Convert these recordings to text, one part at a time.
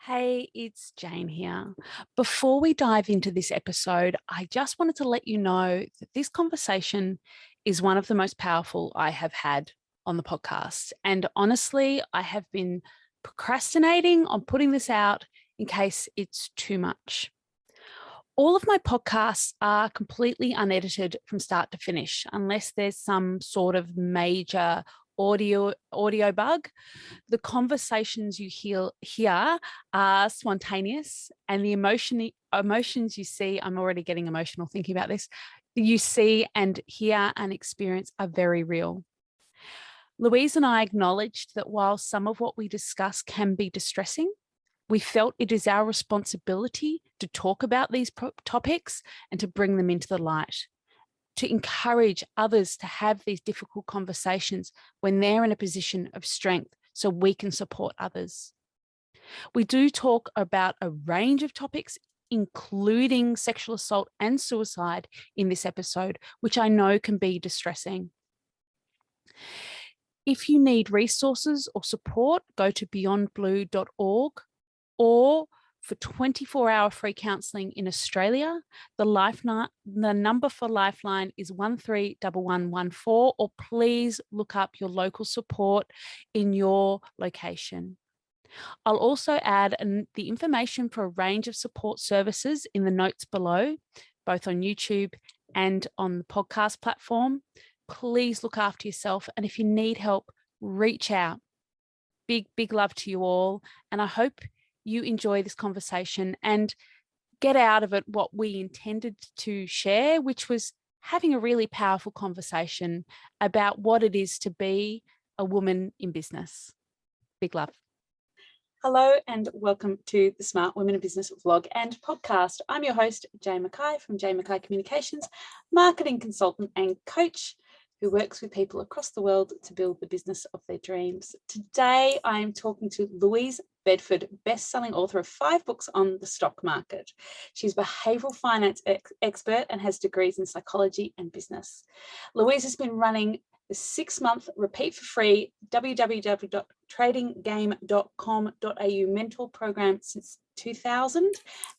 Hey, it's Jane here. Before we dive into this episode, I just wanted to let you know that this conversation is one of the most powerful I have had on the podcast. And honestly, I have been procrastinating on putting this out in case it's too much. All of my podcasts are completely unedited from start to finish, unless there's some sort of major audio bug. The conversations you hear are spontaneous, and the emotions you see, I'm already getting emotional thinking about this, you see and hear and experience are very real. Louise and I acknowledged that while some of what we discuss can be distressing, we felt it is our responsibility to talk about these topics and to bring them into the light, to encourage others to have these difficult conversations when they're in a position of strength so we can support others. We do talk about a range of topics, including sexual assault and suicide in this episode, which I know can be distressing. If you need resources or support, go to beyondblue.org, or for 24-hour free counselling in Australia, the number for Lifeline is 131114, or please look up your local support in your location. I'll also add the information for a range of support services in the notes below, both on YouTube and on the podcast platform. Please look after yourself, and if you need help, reach out. Big love to you all, and I hope you enjoy this conversation and get out of it what we intended to share, which was having a really powerful conversation about what it is to be a woman in business. Big love. Hello and welcome to the Smart Women in Business vlog and podcast. I'm your host, Jane Mackay from Jane Mackay Communications, marketing consultant and coach who works with people across the world to build the business of their dreams. Today, I am talking to Louise Bedford, best-selling author of 5 books on the stock market. She's a behavioural finance expert and has degrees in psychology and business. Louise has been running the 6-month repeat for free www.tradinggame.com.au mentor program since 2000,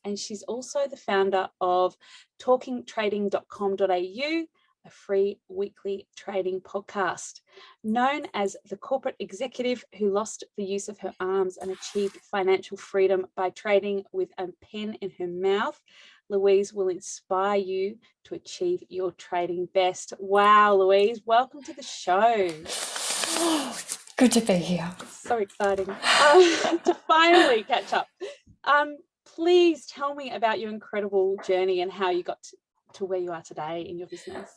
and she's also the founder of talkingtrading.com.au, a free weekly trading podcast. Known as the corporate executive who lost the use of her arms and achieved financial freedom by trading with a pen in her mouth, Louise will inspire you to achieve your trading best. Wow, Louise, welcome to the show. Oh, good to be here. It's so exciting to finally catch up. Please tell me about your incredible journey and how you got to where you are today in your business.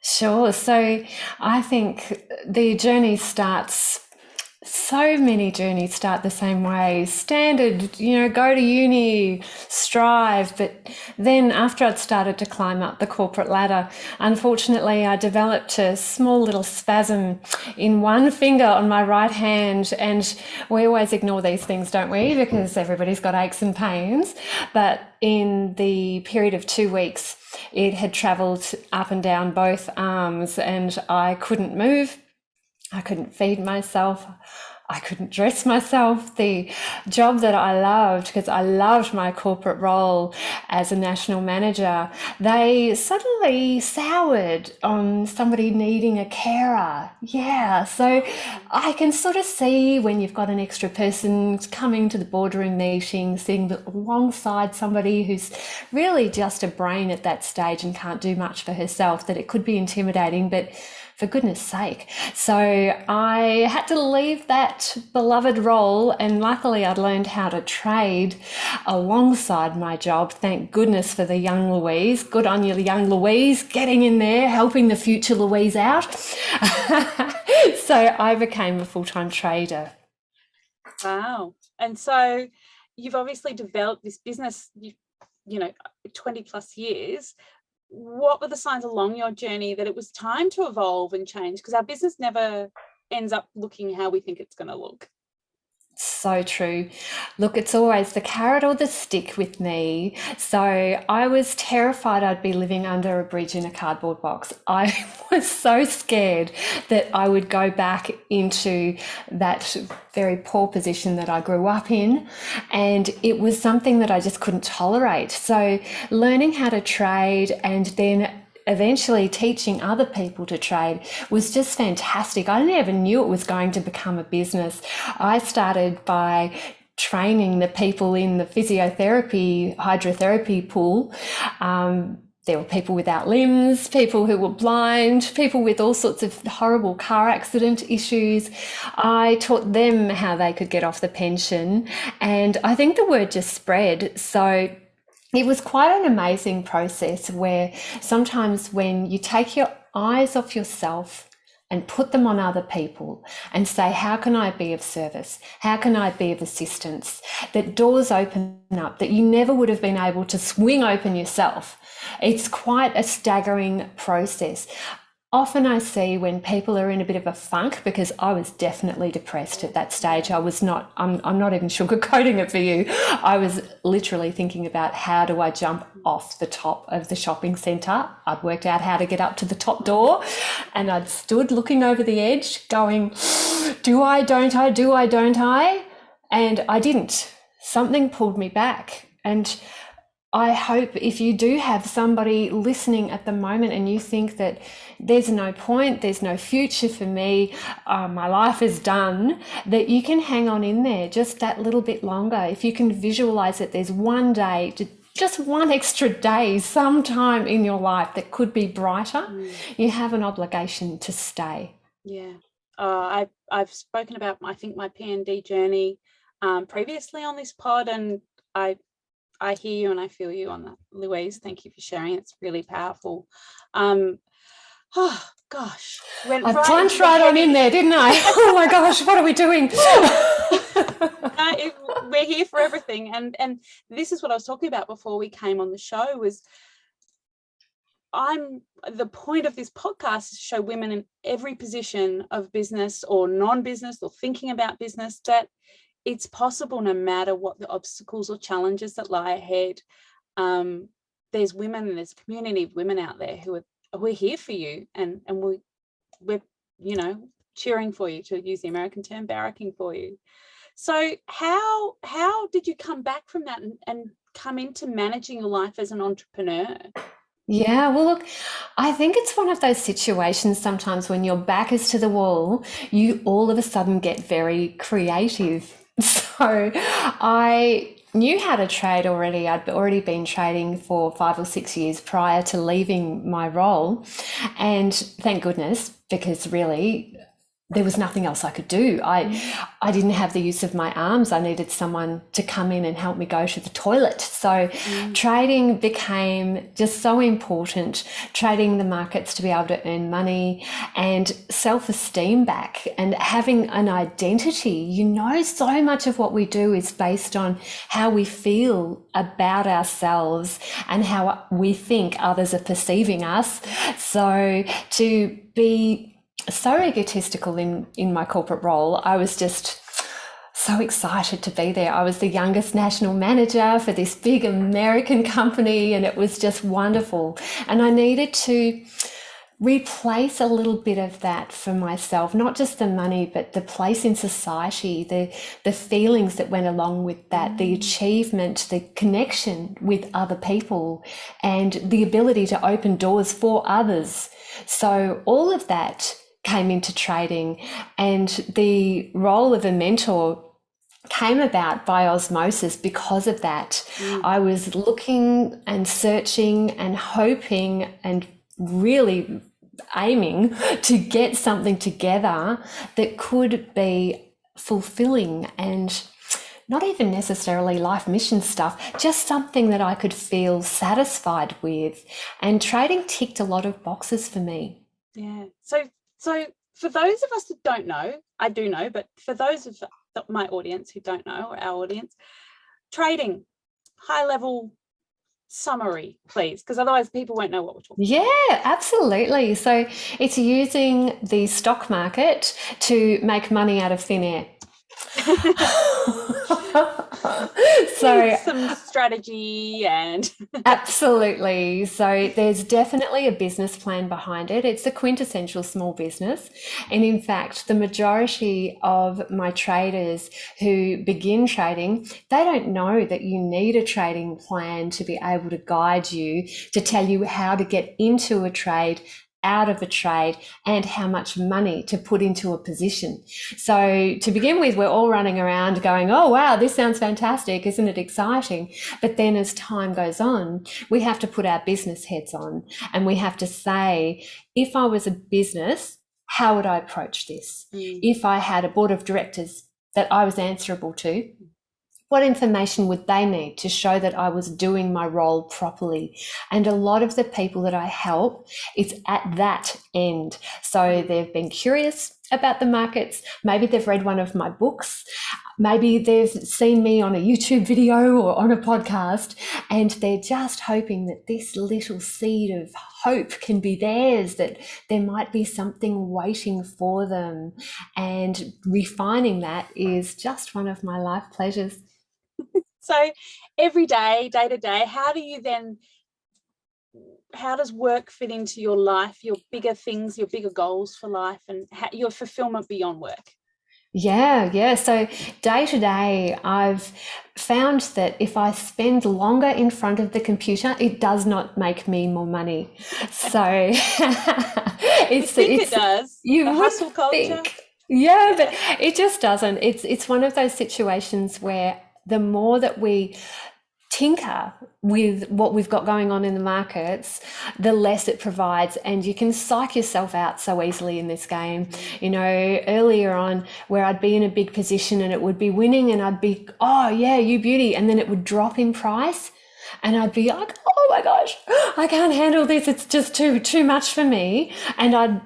Sure. So I think the journey starts, so many journeys start the same way. Standard, go to uni, strive. But then after I'd started to climb up the corporate ladder, unfortunately, I developed a small little spasm in one finger on my right hand. And we always ignore these things, don't we? Because everybody's got aches and pains. But in the period of 2 weeks, it had travelled up and down both arms, and I couldn't move. I couldn't feed myself. I couldn't dress myself. The job that I loved, because I loved my corporate role as a national manager, they suddenly soured on somebody needing a carer. Yeah, so I can sort of see when you've got an extra person coming to the boardroom meeting, sitting alongside somebody who's really just a brain at that stage and can't do much for herself, that it could be intimidating, but for goodness sake. So I had to leave that beloved role, and luckily I'd learned how to trade alongside my job. Thank goodness for the young Louise. Good on you, young Louise, getting in there, helping the future Louise out. So I became a full-time trader. Wow. And so you've obviously developed this business, 20 plus years. What were the signs along your journey that it was time to evolve and change? Because our business never ends up looking how we think it's going to look. So true. Look, it's always the carrot or the stick with me. So I was terrified I'd be living under a bridge in a cardboard box. I was so scared that I would go back into that very poor position that I grew up in. And it was something that I just couldn't tolerate. So learning how to trade and then eventually teaching other people to trade was just fantastic. I never knew it was going to become a business. I started by training the people in the physiotherapy, hydrotherapy pool. There were people without limbs, people who were blind, people with all sorts of horrible car accident issues. I taught them how they could get off the pension, and I think the word just spread. So it was quite an amazing process where sometimes when you take your eyes off yourself and put them on other people and say, how can I be of service? How can I be of assistance? That doors open up that you never would have been able to swing open yourself. It's quite a staggering process. Often I see when people are in a bit of a funk, because I was definitely depressed at that stage. I'm not even sugarcoating it for you. I was literally thinking about, how do I jump off the top of the shopping centre? I'd worked out how to get up to the top door, and I'd stood looking over the edge going, do I, don't I, do I, don't I? And I didn't. Something pulled me back. And I hope if you do have somebody listening at the moment and you think that there's no point, there's no future for me, my life is done, that you can hang on in there just that little bit longer. If you can visualize that there's one day, just one extra day sometime in your life that could be brighter, you have an obligation to stay. Yeah. I've spoken about, I think, my P&D journey previously on this pod, and I hear you and I feel you on that, Louise. Thank you for sharing. It's really powerful. Oh gosh, I plunged right on in there, didn't I? Oh my gosh, what are we doing? We're here for everything, and this is what I was talking about before we came on the show. Was the point of this podcast is to show women in every position of business or non-business or thinking about business that it's possible, no matter what the obstacles or challenges that lie ahead. There's women and there's a community of women out there who we're here for you, and we're cheering for you, to use the American term, barracking for you. So how did you come back from that and come into managing your life as an entrepreneur? Yeah, well, look, I think it's one of those situations sometimes when your back is to the wall, you all of a sudden get very creative. So I knew how to trade already. I'd already been trading for 5 or 6 years prior to leaving my role. And thank goodness, because really there was nothing else I could do. I didn't have the use of my arms. I needed someone to come in and help me go to the toilet. So trading became just so important, trading the markets to be able to earn money and self-esteem back and having an identity. So much of what we do is based on how we feel about ourselves and how we think others are perceiving us. So to be so egotistical in my corporate role, I was just so excited to be there. I was the youngest national manager for this big American company, and it was just wonderful. And I needed to replace a little bit of that for myself, not just the money, but the place in society, the feelings that went along with that, the achievement, the connection with other people, and the ability to open doors for others. So all of that came into trading, and the role of a mentor came about by osmosis because of that. I was looking and searching and hoping and really aiming to get something together that could be fulfilling and not even necessarily life mission stuff, just something that I could feel satisfied with. And trading ticked a lot of boxes for me. Yeah. So for those of us that don't know, I do know, but for those of my audience who don't know, or our audience, trading, high level summary, please, because otherwise people won't know what we're talking about. Yeah, absolutely. So it's using the stock market to make money out of thin air. So some strategy and absolutely. So there's definitely a business plan behind it. It's a quintessential small business. And in fact, the majority of my traders who begin trading, they don't know that you need a trading plan to be able to guide you, to tell you how to get into a trade, out of a trade, and how much money to put into a position. So to begin with, we're all running around going, oh, wow, this sounds fantastic. Isn't it exciting? But then as time goes on, we have to put our business heads on and we have to say, if I was a business, how would I approach this? If I had a board of directors that I was answerable to, what information would they need to show that I was doing my role properly? And a lot of the people that I help, it's at that end. So they've been curious about the markets. Maybe they've read one of my books. Maybe they've seen me on a YouTube video or on a podcast, and they're just hoping that this little seed of hope can be theirs, that there might be something waiting for them. And refining that is just one of my life pleasures. So every day, day to day, how does work fit into your life, your bigger things, your bigger goals for life, and your fulfillment beyond work? Yeah. So day to day, I've found that if I spend longer in front of the computer, it does not make me more money. So it does. You the would hustle culture. think. Yeah, but it just doesn't. It's one of those situations where the more that we tinker with what we've got going on in the markets, the less it provides. And you can psych yourself out so easily in this game. You know, earlier on where I'd be in a big position and it would be winning and I'd be, oh yeah, you beauty. And then it would drop in price. And I'd be like, oh my gosh, I can't handle this. It's just too much for me. And I'd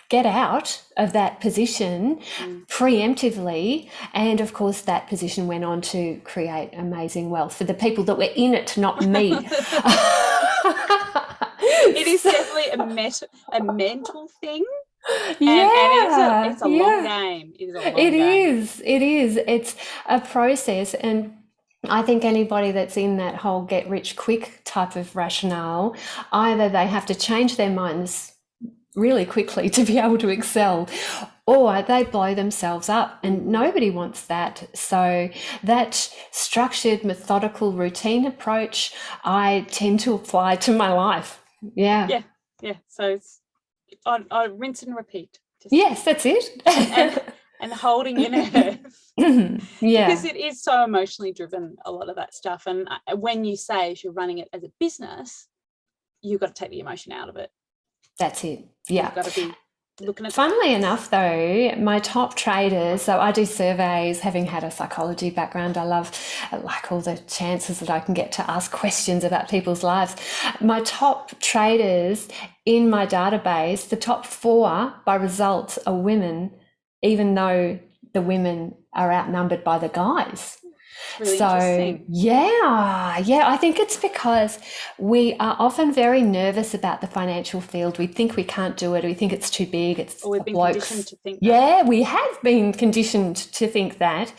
get out of that position preemptively. And of course, that position went on to create amazing wealth for the people that were in it, not me. It is definitely a mental thing. Yeah. And it's a long game. It is a long game. It is. It's a process. And I think anybody that's in that whole get rich quick type of rationale, either they have to change their minds really quickly to be able to excel, or they blow themselves up, and nobody wants that. So that structured, methodical, routine approach, I tend to apply to my life. Yeah. So it's on rinse and repeat. Yes, that's it. and holding your nerve. Yeah. Because it is so emotionally driven, a lot of that stuff. And when you say you're running it as a business, you've got to take the emotion out of it. That's it. Yeah. You've got to be looking at. Funnily enough, though, my top traders, so I do surveys, having had a psychology background, I like all the chances that I can get to ask questions about people's lives. My top traders in my database, the top 4 by results are women, even though the women are outnumbered by the guys. Really so interesting. yeah, I think it's because we are often very nervous about the financial field. We think we can't do it. We think it's too big. It's we've been conditioned to think that. Yeah, we have been conditioned to think that.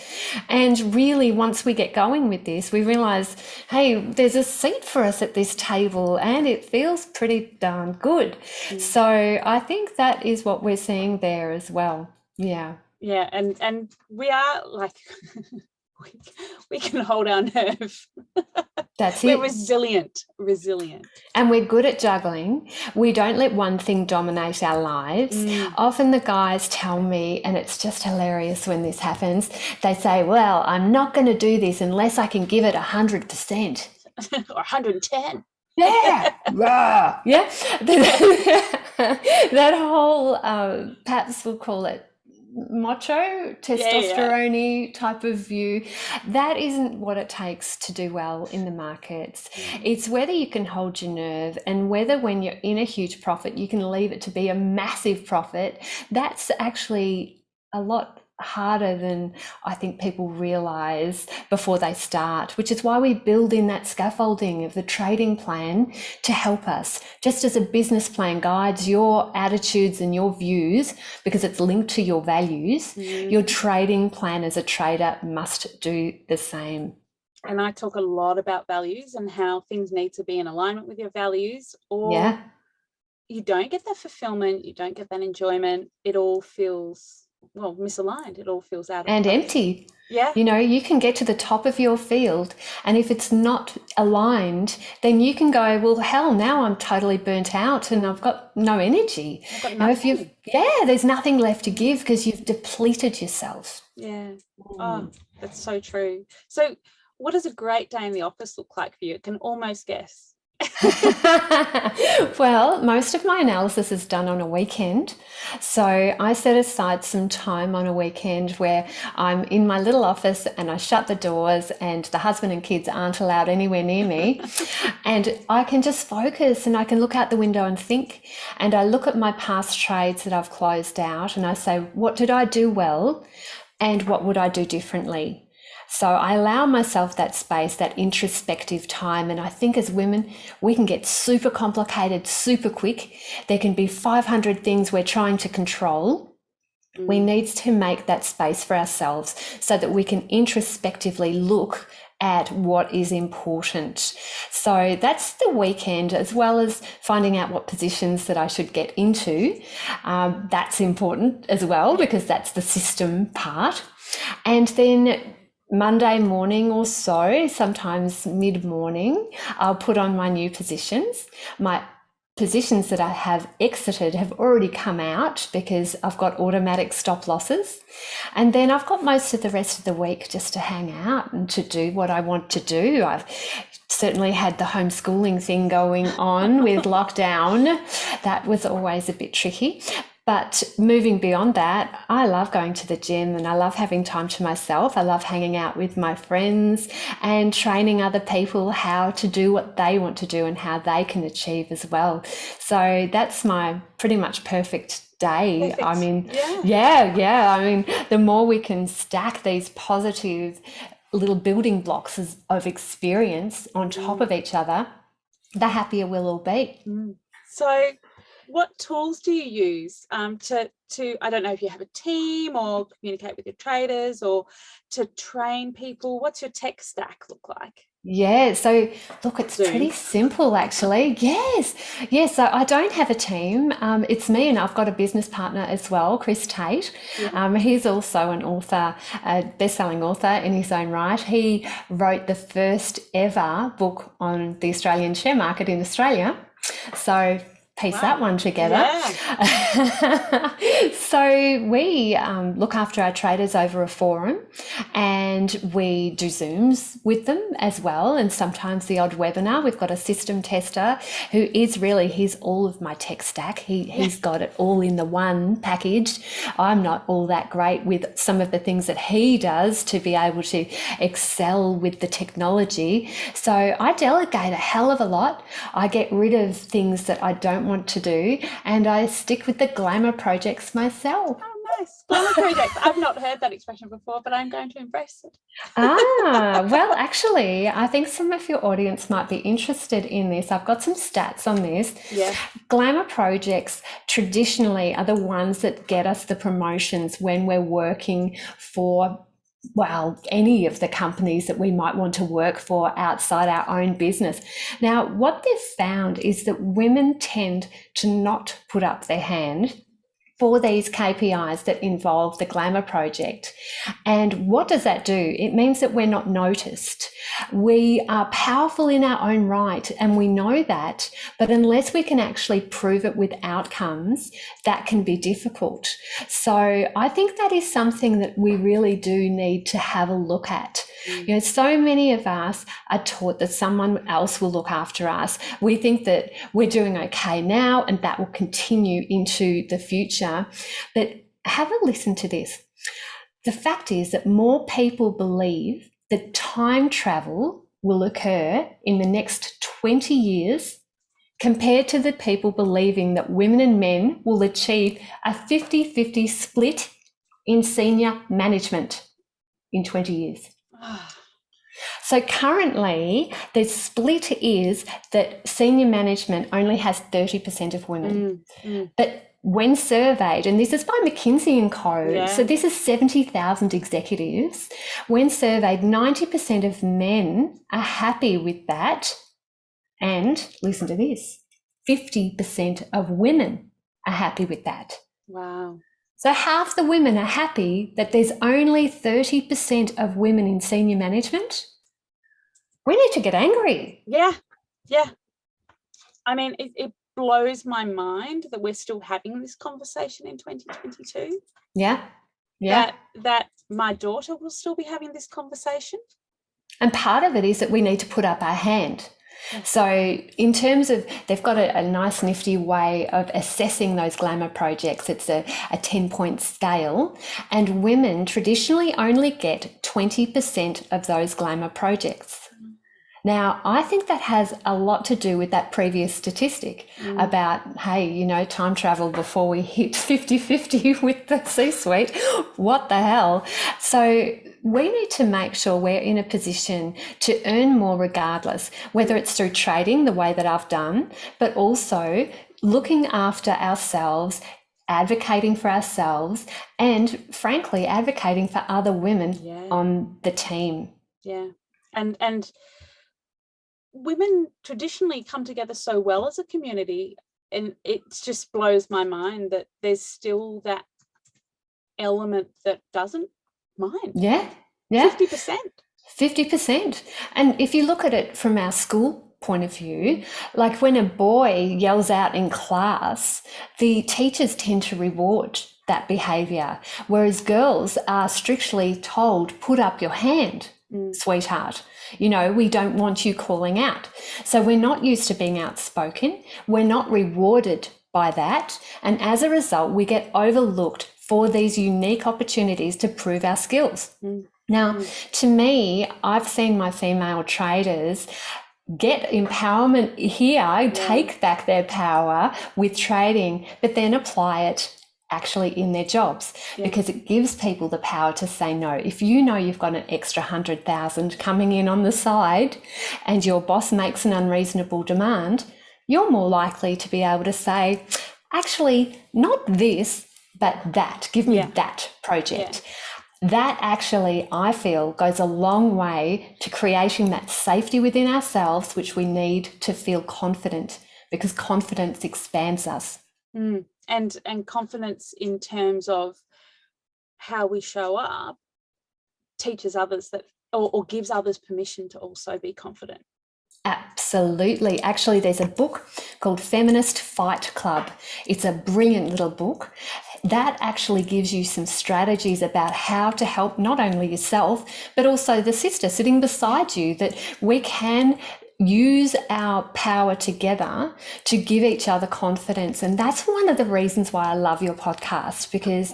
And really, once we get going with this, we realize, hey, there's a seat for us at this table and it feels pretty darn good. So I think that is what we're seeing there as well. Yeah, and we are like we can hold our nerve. That's We're it. resilient. And we're good at juggling. We don't let one thing dominate our lives. Often the guys tell me, and it's just hilarious when this happens, they say, well, I'm not going to do this unless I can give it 100%. Or 110. Yeah. Yeah. That whole, perhaps we'll call it macho, testosterone-y type of view, that isn't what it takes to do well in the markets. It's whether you can hold your nerve, and whether when you're in a huge profit you can leave it to be a massive profit. That's actually a lot harder than I think people realize before they start, which is why we build in that scaffolding of the trading plan to help us, just as a business plan guides your attitudes and your views because it's linked to your values. Your trading plan as a trader must do the same. And I talk a lot about values and how things need to be in alignment with your values, or you don't get that fulfillment, you don't get that enjoyment. It all feels, well, misaligned. It all feels out of and place. empty. Yeah. You know, you can get to the top of your field, and if it's not aligned, then you can go, well, hell, now I'm totally burnt out and I've got no energy. I've got You know, if nothing. there's nothing left to give because you've depleted yourself. Yeah. Oh, that's so true. So what does a great day in the office look like for you? It can almost guess. Well, most of my analysis is done on a weekend. So I set aside some time on a weekend where I'm in my little office and I shut the doors and the husband and kids aren't allowed anywhere near me. And I can just focus and I can look out the window and think. And I look at my past trades that I've closed out and I say, what did I do well? And what would I do differently? So I allow myself that space, that introspective time. And I think as women, we can get super complicated super quick. There can be 500 things we're trying to control. We need to make that space for ourselves so that we can introspectively look at what is important. So that's the weekend, as well as finding out what positions that I should get into. That's important as well, because that's the system part. And then Monday morning or so, sometimes mid-morning, I'll put on my new positions. My positions that I have exited have already come out because I've got automatic stop losses. And then I've got most of the rest of the week just to hang out and to do what I want to do. I've certainly had the homeschooling thing going on with lockdown. That was always a bit tricky. But moving beyond that, I love going to the gym and I love having time to myself. I love hanging out with my friends and training other people how to do what they want to do and how they can achieve as well. So that's my pretty much perfect day. Perfect. I mean, yeah. I mean, the more we can stack these positive little building blocks of experience on top of each other, the happier we'll all be. So what tools do you use to I don't know if you have a team or communicate with your traders or to train people? What's your tech stack look like? Yeah, so look, it's Zoom. pretty simple actually. Yes, so I don't have a team. It's me and I've got a business partner as well, Chris Tate. He's also an author, a best-selling author in his own right. He wrote the first ever book on the Australian share market in Australia. So piece that one together. So we look after our traders over a forum and we do Zooms with them as well, and sometimes the odd webinar. We've got a system tester who is really, he's all of my tech stack. He's got it all in the one package. I'm not all that great with some of the things that he does to be able to excel with the technology. So I delegate a hell of a lot. I get rid of things that I don't want to do and I stick with the glamour projects myself. Oh, nice. Glamour projects. I've not heard that expression before, but I'm going to embrace it. Well, actually, I think some of your audience might be interested in this. I've got some stats on this. Yeah. Glamour projects traditionally are the ones that get us the promotions when we're working for any of the companies that we might want to work for outside our own business. Now, what they've found is that women tend to not put up their hand for these KPIs that involve the glamour project. And what does that do? It means that we're not noticed. We are powerful in our own right, and we know that, but unless we can actually prove it with outcomes, that can be difficult. So I think that is something that we really do need to have a look at. You know, so many of us are taught that someone else will look after us. We think that we're doing okay now and that will continue into the future. But have a listen to this. The fact is that more people believe that time travel will occur in the next 20 years compared to the people believing that women and men will achieve a 50-50 split in senior management in 20 years. So currently, the split is that senior management only has 30% of women. But when surveyed, and this is by McKinsey and Co., so this is 70,000 executives. When surveyed, 90% of men are happy with that. And listen to this, 50% of women are happy with that. Wow. So half the women are happy that there's only 30% of women in senior management. We need to get angry. Yeah. I mean, it blows my mind that we're still having this conversation in 2022. Yeah. That my daughter will still be having this conversation. And part of it is that we need to put up our hand. So in terms of, they've got a nice nifty way of assessing those glamour projects. It's a 10-point scale, and women traditionally only get 20% of those glamour projects. Now, I think that has a lot to do with that previous statistic about, hey, time travel before we hit 50-50 with the C-suite. What the hell? So we need to make sure we're in a position to earn more regardless, whether it's through trading the way that I've done, but also looking after ourselves, advocating for ourselves, and frankly, advocating for other women on the team. Yeah. And women traditionally come together so well as a community, and it just blows my mind that there's still that element that doesn't mind. 50%. And if you look at it from our school point of view, like when a boy yells out in class, the teachers tend to reward that behavior, whereas girls are strictly told, put up your hand, sweetheart. We don't want you calling out. So we're not used to being outspoken. We're not rewarded by that. And as a result, we get overlooked for these unique opportunities to prove our skills. Now, to me, I've seen my female traders get empowerment here, take back their power with trading, but then apply it actually in their jobs, because it gives people the power to say no. If you know you've got an extra 100,000 coming in on the side and your boss makes an unreasonable demand, you're more likely to be able to say, actually, not this, but that. Give me that project. That actually, I feel, goes a long way to creating that safety within ourselves, which we need to feel confident, because confidence expands us. And confidence in terms of how we show up teaches others that, or gives others permission to also be confident. Absolutely. Actually, there's a book called Feminist Fight Club. It's a brilliant little book that actually gives you some strategies about how to help not only yourself, but also the sister sitting beside you, that we can use our power together to give each other confidence. And that's one of the reasons why I love your podcast, because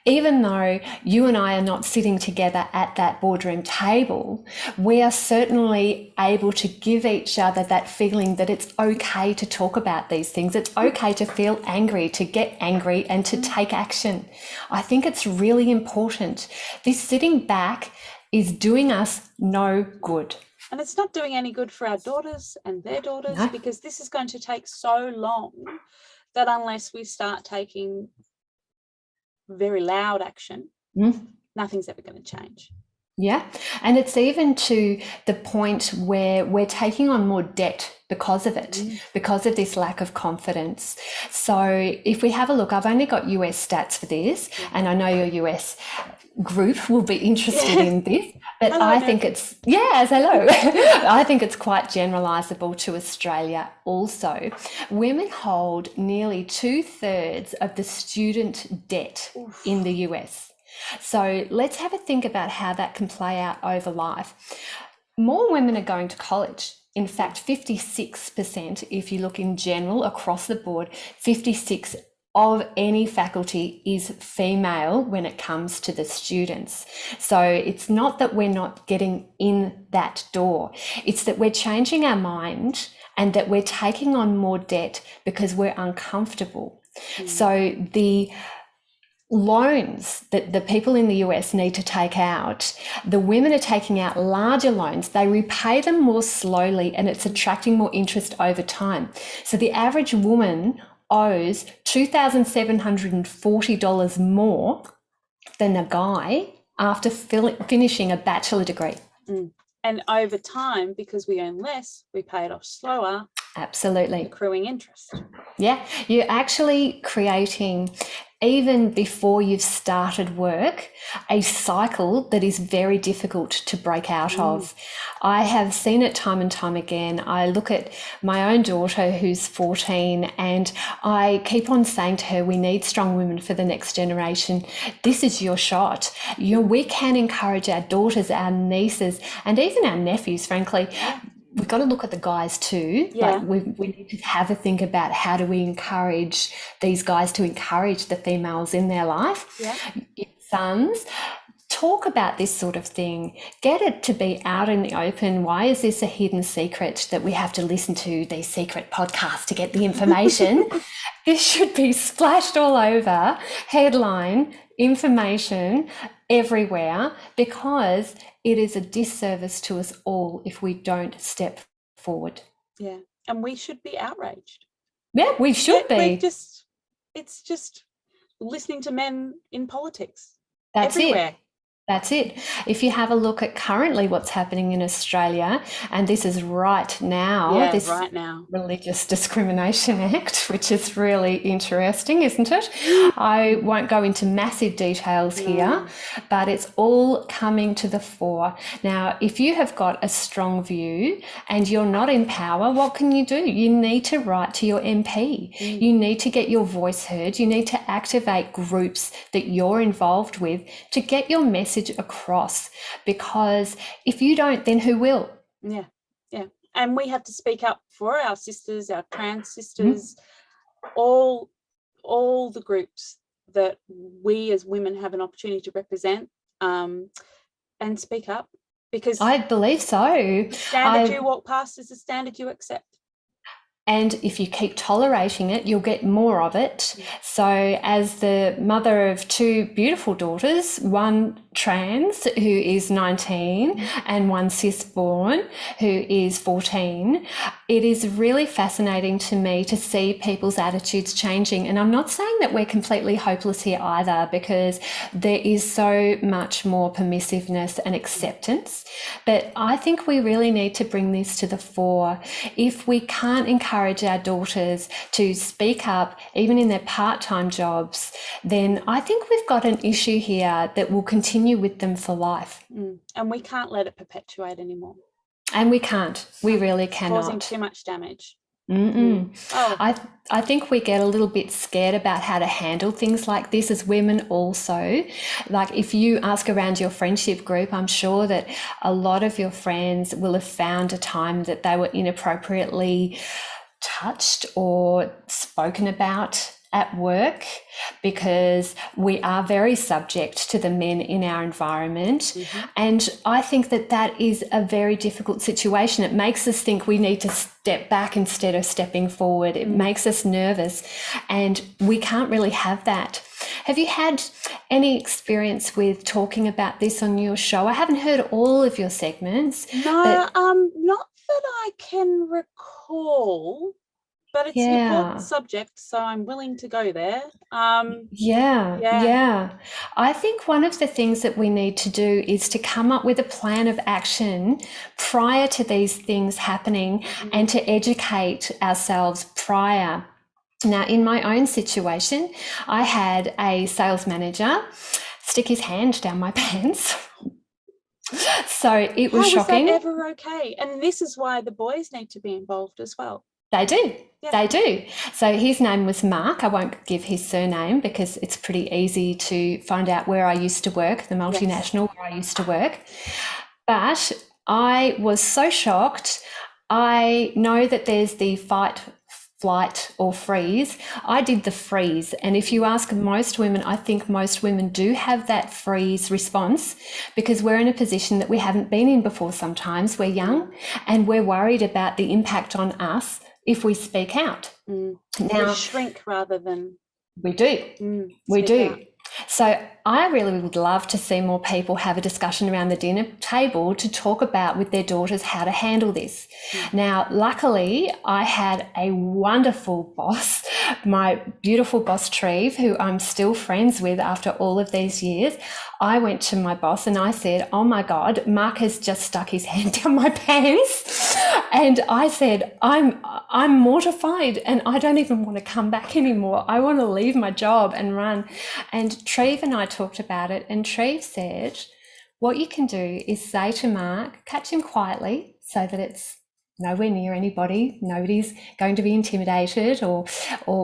even though you and I are not sitting together at that boardroom table, we are certainly able to give each other that feeling that it's okay to talk about these things. It's okay to feel angry, to get angry, and to take action. I think it's really important. This sitting back is doing us no good. And it's not doing any good for our daughters and their daughters, because this is going to take so long that unless we start taking very loud action, nothing's ever going to change. Yeah. And it's even to the point where we're taking on more debt because of it, because of this lack of confidence. So if we have a look, I've only got US stats for this, and I know your US group will be interested in this, but I think it's, hello. I think it's quite generalizable to Australia also. Women hold nearly 2/3 of the student debt in the US. So let's have a think about how that can play out over life. More women are going to college. In fact, 56%, if you look in general across the board, 56 of any faculty is female when it comes to the students. So it's not that we're not getting in that door. It's that we're changing our mind and that we're taking on more debt because we're uncomfortable. So loans that the people in the US need to take out, the women are taking out larger loans. They repay them more slowly, and it's attracting more interest over time. So the average woman owes $2,740 more than a guy after finishing a bachelor degree. And over time, because we earn less, we pay it off slower. Absolutely. Accruing interest. Yeah, you're actually creating, even before you've started work, a cycle that is very difficult to break out of. I have seen it time and time again. I look at my own daughter who's 14, and I keep on saying to her, we need strong women for the next generation. This is your shot. We can encourage our daughters, our nieces, and even our nephews, frankly. We've got to look at the guys too. Yeah. Like we need to have a think about how do we encourage these guys to encourage the females in their life. Yeah. Your sons, talk about this sort of thing. Get it to be out in the open. Why is this a hidden secret that we have to listen to these secret podcasts to get the information? This should be splashed all over, headline, information everywhere, because it is a disservice to us all if we don't step forward. Yeah, and we should be outraged. Yeah, we should be. It's just listening to men in politics. That's everywhere. It. That's it. If you have a look at currently what's happening in Australia, and this is right now, this right now, Religious Discrimination Act, which is really interesting, isn't it? I won't go into massive details here, but it's all coming to the fore. Now, if you have got a strong view and you're not in power, what can you do? You need to write to your MP. You need to get your voice heard. You need to activate groups that you're involved with to get your message across, because if you don't, then who will? Yeah And we have to speak up for our sisters, our trans sisters, all the groups that we as women have an opportunity to represent, and speak up, because I believe so. Standard you walk past is the standard you accept. And if you keep tolerating it, you'll get more of it. So as the mother of two beautiful daughters, one trans who is 19 and one cis-born who is 14, it is really fascinating to me to see people's attitudes changing. And I'm not saying that we're completely hopeless here either, because there is so much more permissiveness and acceptance. But I think we really need to bring this to the fore. If we can't encourage our daughters to speak up, even in their part-time jobs, then I think we've got an issue here that will continue with them for life. And we can't let it perpetuate anymore. And we can't. We really cannot. Causing too much damage. I think we get a little bit scared about how to handle things like this as women also. Like if you ask around your friendship group, I'm sure that a lot of your friends will have found a time that they were inappropriately touched or spoken about at work, because we are very subject to the men in our environment. And I think that that is a very difficult situation. It makes us think we need to step back instead of stepping forward. It makes us nervous, and we can't really have that. Have you had any experience with talking about this on your show? I haven't heard all of your segments. No, not that I can recall. But it's an important subject, so I'm willing to go there. Yeah. I think one of the things that we need to do is to come up with a plan of action prior to these things happening, and to educate ourselves prior. Now, in my own situation, I had a sales manager stick his hand down my pants. So it was shocking. How was that ever okay? And this is why the boys need to be involved as well. They do. So his name was Mark. I won't give his surname because it's pretty easy to find out where I used to work, the multinational where I used to work. But I was so shocked. I know that there's the fight, flight or freeze. I did the freeze. And if you ask most women, I think most women do have that freeze response, because we're in a position that we haven't been in before sometimes. We're young and we're worried about the impact on us if we speak out. Now we shrink rather than we do. We do. Out. So I really would love to see more people have a discussion around the dinner table to talk about with their daughters how to handle this. Now, luckily, I had a wonderful boss, my beautiful boss Treve, who I'm still friends with after all of these years. I went to my boss and I said, "Oh my God, Mark has just stuck his hand down my pants." And I said, I'm mortified and I don't even want to come back anymore. I want to leave my job and run. And Treve and I talked about it, and Treve said, what you can do is say to Mark, catch him quietly so that it's nowhere near anybody. Nobody's going to be intimidated, or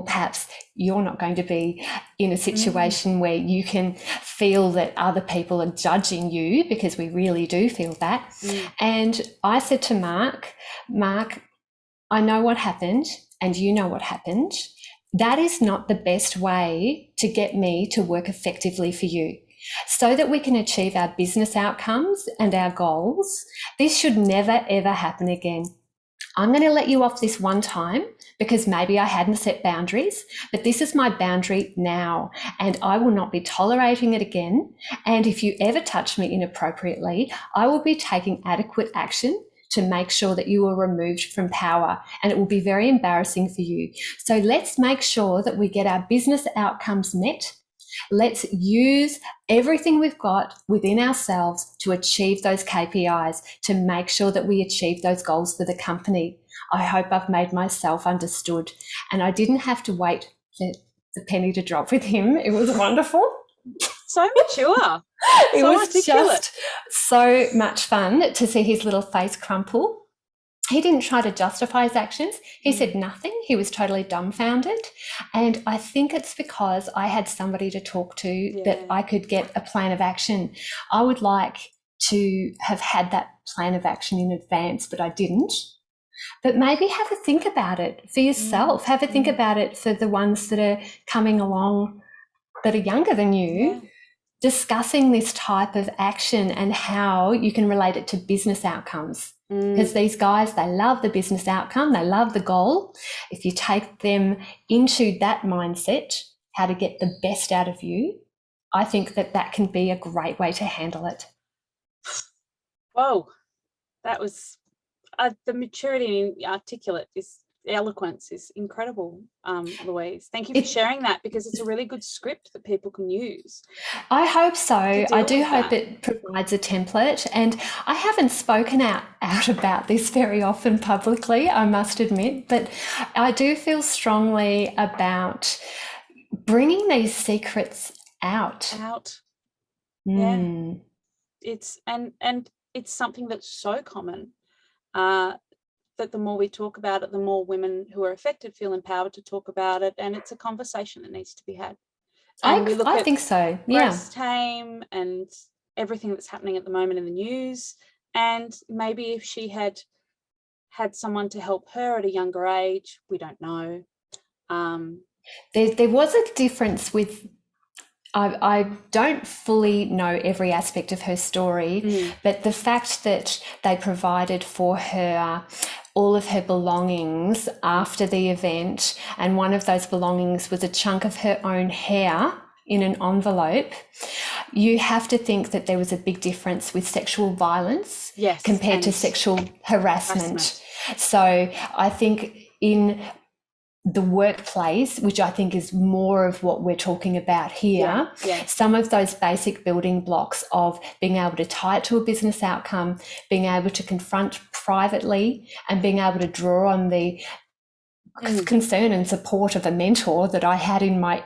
perhaps you're not going to be in a situation where you can feel that other people are judging you, because we really do feel that. And I said to Mark, I know what happened and you know what happened. That is not the best way to get me to work effectively for you. So that we can achieve our business outcomes and our goals, this should never, ever happen again. I'm going to let you off this one time because maybe I hadn't set boundaries, but this is my boundary now, and I will not be tolerating it again. And if you ever touch me inappropriately, I will be taking adequate action to make sure that you are removed from power, and it will be very embarrassing for you. So let's make sure that we get our business outcomes met. Let's use everything we've got within ourselves to achieve those KPIs, to make sure that we achieve those goals for the company. I hope I've made myself understood. And I didn't have to wait for the penny to drop with him. It was wonderful. So mature. It So was articulate. just so much fun to see his little face crumple. He didn't try to justify his actions. He said nothing. He was totally dumbfounded. And I think it's because I had somebody to talk to that I could get a plan of action. I would like to have had that plan of action in advance, but I didn't. But maybe have a think about it for yourself. Have a think about it for the ones that are coming along that are younger than you, discussing this type of action and how you can relate it to business outcomes. Because these guys, they love the business outcome, they love the goal. If you take them into that mindset, how to get the best out of you, I think that that can be a great way to handle it. Whoa, that was the maturity and articulate, this eloquence is incredible, Louise. Thank you for sharing that, because it's a really good script that people can use. I hope so. I do hope it provides a template, and I haven't spoken out about this very often publicly, I must admit, but I do feel strongly about bringing these secrets out. Yeah. It's and it's something that's so common, that the more we talk about it, the more women who are affected feel empowered to talk about it, and it's a conversation that needs to be had. And I think so. Breast Tame and everything that's happening at the moment in the news, and maybe if she had someone to help her at a younger age, we don't know. There was a difference with. I don't fully know every aspect of her story, but the fact that they provided for her all of her belongings after the event, and one of those belongings was a chunk of her own hair in an envelope, you have to think that there was a big difference with sexual violence compared to sexual harassment. So I think in the workplace, which I think is more of what we're talking about here, some of those basic building blocks of being able to tie it to a business outcome, being able to confront privately, and being able to draw on the concern and support of a mentor that I had in my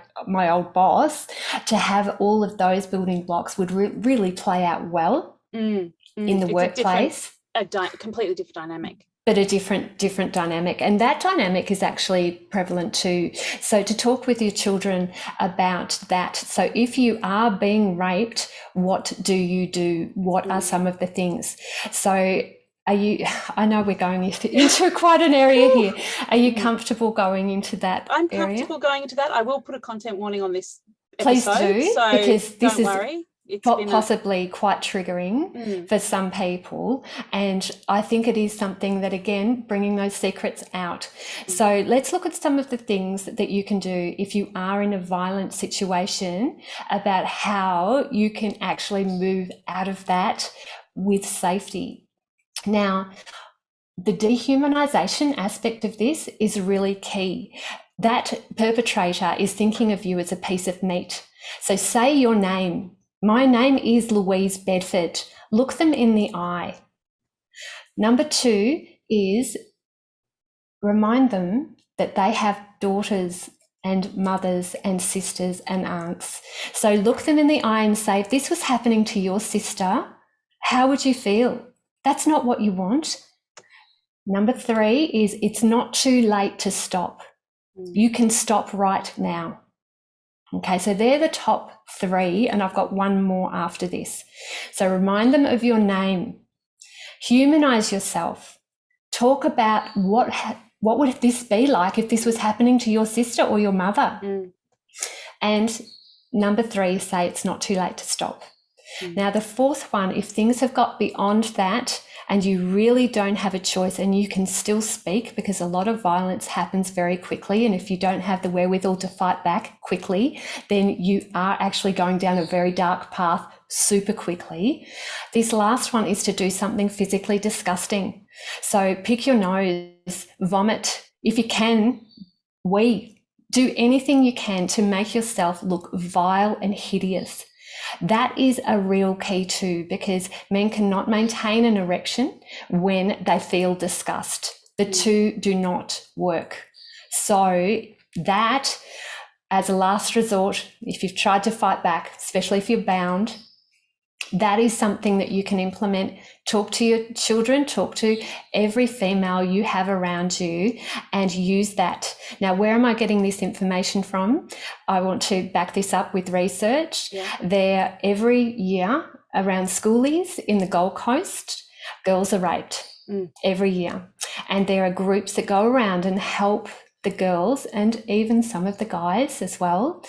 old boss, to have all of those building blocks would really play out well in the workplace. A completely different dynamic. But a different dynamic. And that dynamic is actually prevalent too. So to talk with your children about that. So if you are being raped, what do you do? What are some of the things? So I know we're going into quite an area here. Are you comfortable going into that area? I'm comfortable going into that. I will put a content warning on this episode. Please do, so because this don't worry. it's been possibly quite triggering for some people. And I think it is something that, again, bringing those secrets out. So let's look at some of the things that you can do if you are in a violent situation, about how you can actually move out of that with safety. Now, the dehumanization aspect of this is really key. That perpetrator is thinking of you as a piece of meat. So say your name. My name is Louise Bedford. Look them in the eye. Number 2 is remind them that they have daughters and mothers and sisters and aunts. So look them in the eye and say, if this was happening to your sister, how would you feel? That's not what you want. Number 3 is it's not too late to stop. You can stop right now. Okay, so they're the top 3, and I've got one more after this. So remind them of your name. Humanize yourself. Talk about what would this be like if this was happening to your sister or your mother. And number 3, say it's not too late to stop. Now, the 4th one, if things have got beyond that and you really don't have a choice and you can still speak, because a lot of violence happens very quickly, and if you don't have the wherewithal to fight back quickly, then you are actually going down a very dark path super quickly. This last one is to do something physically disgusting. So pick your nose, vomit. If you can, do anything you can to make yourself look vile and hideous. That is a real key too, because men cannot maintain an erection when they feel disgust. The two do not work. So that, as a last resort, if you've tried to fight back, especially if you're bound, that is something that you can implement. Talk to your children, talk to every female you have around you, and use that. Now, where am I getting this information from? I want to back this up with research. There, every year around schoolies in the Gold Coast, girls are raped every year. And there are groups that go around and help the girls, and even some of the guys as well,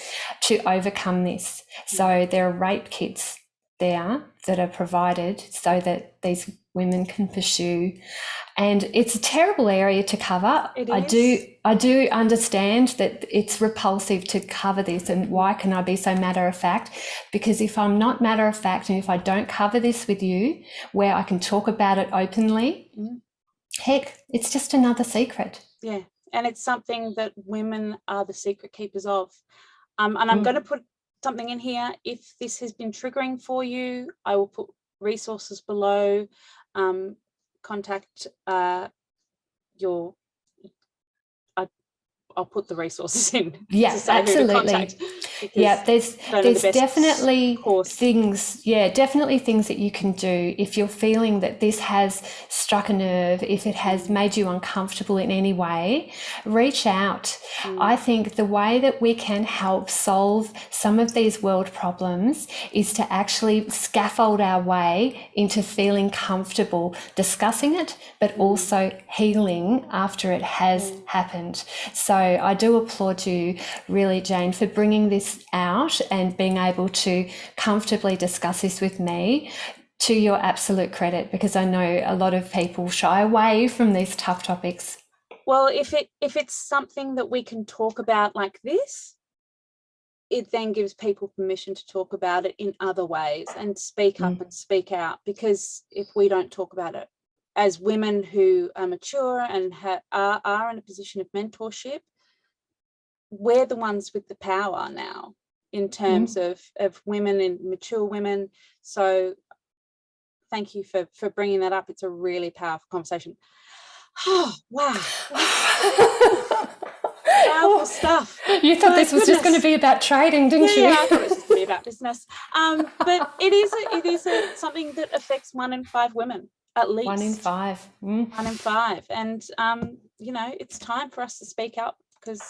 to overcome this. So there are rape kits there that are provided so that these women can pursue, and it's a terrible area to cover. I do understand that it's repulsive to cover this, and why can I be so matter of fact? Because if I'm not matter of fact, and if I don't cover this with you where I can talk about it openly, heck, it's just another secret. Yeah, and it's something that women are the secret keepers of. And I'm going to put something in here. If this has been triggering for you, I will put resources below. Contact I'll put the resources in. Yeah, absolutely. Yeah, there's definitely things, definitely things that you can do if you're feeling that this has struck a nerve, if it has made you uncomfortable in any way, reach out. I think the way that we can help solve some of these world problems is to actually scaffold our way into feeling comfortable discussing it, but also healing after it has happened. So I do applaud you really, Jane, for bringing this out and being able to comfortably discuss this with me, to your absolute credit, because I know a lot of people shy away from these tough topics. Well, if it's something that we can talk about like this, it then gives people permission to talk about it in other ways and speak up and speak out, because if we don't talk about it as women who are mature and are in a position of mentorship, we're the ones with the power now in terms of women and mature women. So thank you for bringing that up. It's a really powerful conversation. Oh, wow. Powerful stuff. You thought this was just going to be about trading, didn't you? Yeah, I thought it was just going to be about business. But it is something that affects 1 in 5 women, at least. 1 in 5. 1 in 5. And, it's time for us to speak up, because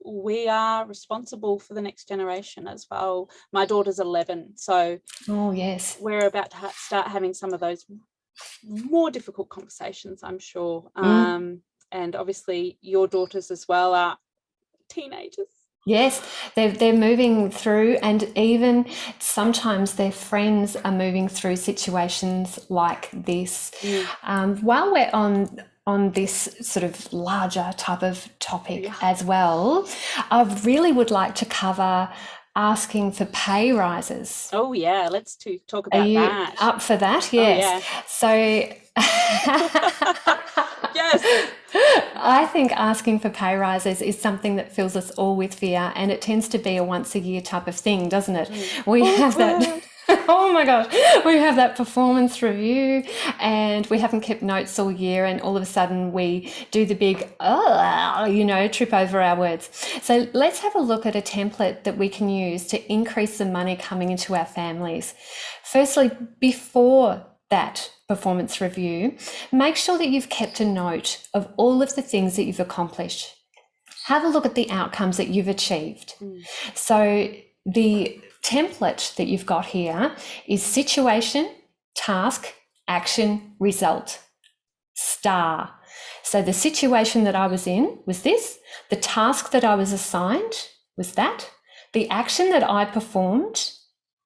we are responsible for the next generation as well. My daughter's 11, so we're about to start having some of those more difficult conversations, I'm sure. And obviously your daughters as well are teenagers. Yes, they're moving through, and even sometimes their friends are moving through situations like this. While we're on this sort of larger type of topic as well, I really would like to cover asking for pay rises. Oh yeah, let's talk Are about you that. up for that? Oh, Yes. yeah. So Yes. I think asking for pay rises is something that fills us all with fear, and it tends to be a once a year type of thing, doesn't it? We have that. Oh my gosh, we have that performance review and we haven't kept notes all year, and all of a sudden we do the big, trip over our words. So let's have a look at a template that we can use to increase the money coming into our families. Firstly, before that performance review, make sure that you've kept a note of all of the things that you've accomplished. Have a look at the outcomes that you've achieved. So the template that you've got here is situation, task, action, result, star. So the situation that I was in was this, the task that I was assigned was that, the action that I performed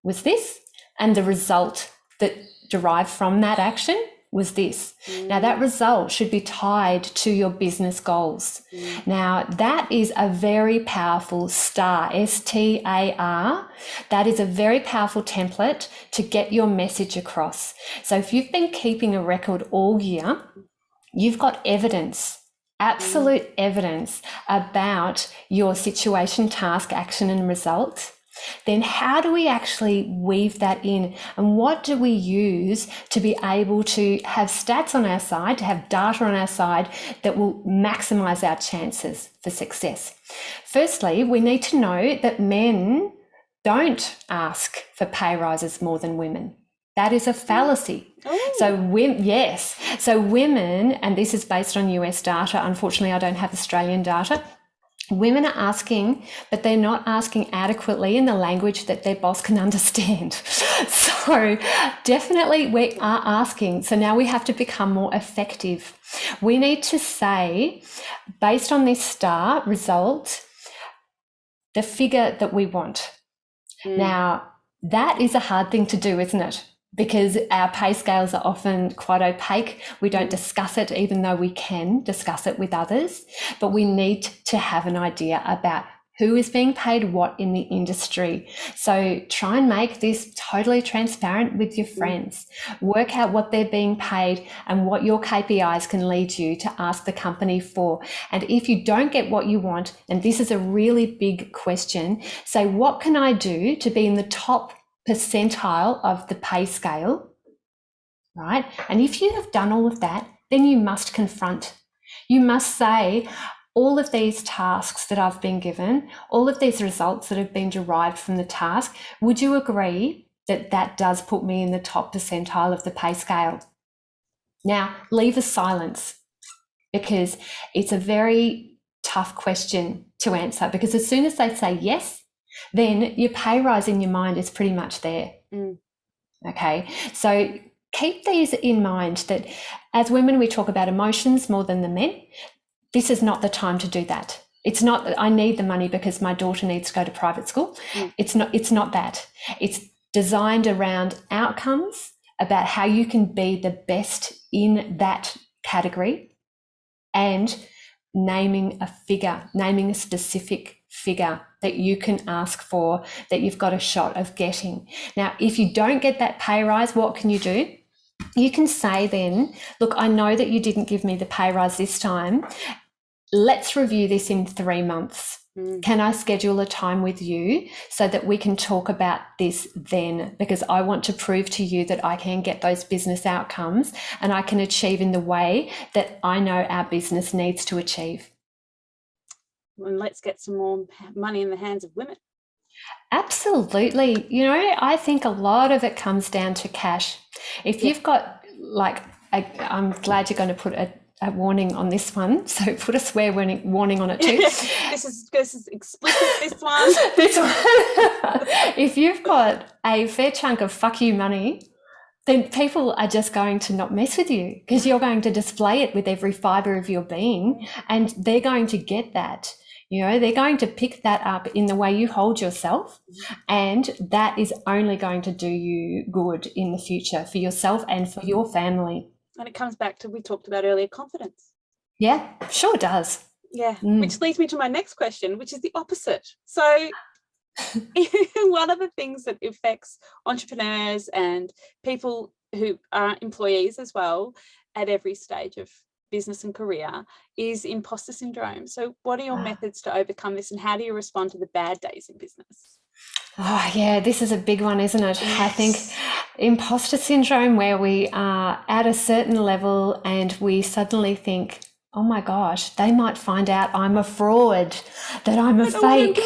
was this, and the result that derived from that action was this. Now that result should be tied to your business goals. Now that is a very powerful STAR, S-T-A-R. That is a very powerful template to get your message across. So if you've been keeping a record all year, you've got evidence, absolute evidence about your situation, task, action, and result. Then how do we actually weave that in, and what do we use to be able to have stats on our side, to have data on our side that will maximize our chances for success? Firstly, we need to know that men don't ask for pay rises more than women. That is a fallacy. So women, and this is based on US data, unfortunately I don't have Australian data, women are asking, but they're not asking adequately in the language that their boss can understand. So definitely we are asking. So now we have to become more effective. We need to say, based on this STAR result, the figure that we want. Now, that is a hard thing to do, isn't it? Because our pay scales are often quite opaque. We don't discuss it, even though we can discuss it with others. But we need to have an idea about who is being paid what in the industry. So try and make this totally transparent with your friends. Work out what they're being paid and what your KPIs can lead you to ask the company for. And if you don't get what you want, and this is a really big question, say, what can I do to be in the top percentile of the pay scale, right? And if you have done all of that, then you must confront. You must say, all of these tasks that I've been given, all of these results that have been derived from the task, would you agree that that does put me in the top percentile of the pay scale? Now, leave a silence, because it's a very tough question to answer, because as soon as they say yes, then your pay rise in your mind is pretty much there. Okay, so keep these in mind, that as women we talk about emotions more than the men. This is not the time to do that. It's not that I need the money because my daughter needs to go to private school. It's not that. It's designed around outcomes, about how you can be the best in that category, and naming a figure, naming a specific figure that you can ask for, that you've got a shot of getting. Now, if you don't get that pay rise, what can you do? You can say then, look, I know that you didn't give me the pay rise this time. Let's review this in 3 months. Can I schedule a time with you so that we can talk about this then? Because I want to prove to you that I can get those business outcomes and I can achieve in the way that I know our business needs to achieve. And let's get some more money in the hands of women. Absolutely. You know, I think a lot of it comes down to cash. If you've got, like, I'm glad you're going to put a warning on this one, so put a swear warning on it too. This is explicit, this one. If you've got a fair chunk of fuck you money, then people are just going to not mess with you, because you're going to display it with every fiber of your being, and they're going to get that. They're going to pick that up in the way you hold yourself, and that is only going to do you good in the future for yourself and for your family. And it comes back to, we talked about earlier, confidence. Yeah, sure does. Yeah, which leads me to my next question, which is the opposite. So one of the things that affects entrepreneurs and people who are employees as well at every stage of business and career is imposter syndrome. So what are your methods to overcome this, and how do you respond to the bad days in business? Oh, yeah, this is a big one, isn't it? Yes. I think imposter syndrome, where we are at a certain level and we suddenly think, oh my gosh, they might find out I'm a fraud, that I'm a fake.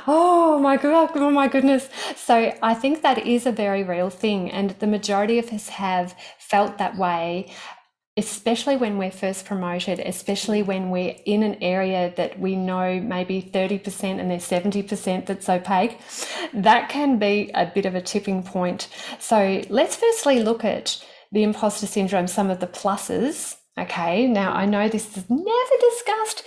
Oh my God, oh my goodness. So I think that is a very real thing. And the majority of us have felt that way, especially when we're first promoted, especially when we're in an area that we know maybe 30% and there's 70% that's opaque. That can be a bit of a tipping point. So let's firstly look at the imposter syndrome, some of the pluses. Okay, now I know this is never discussed.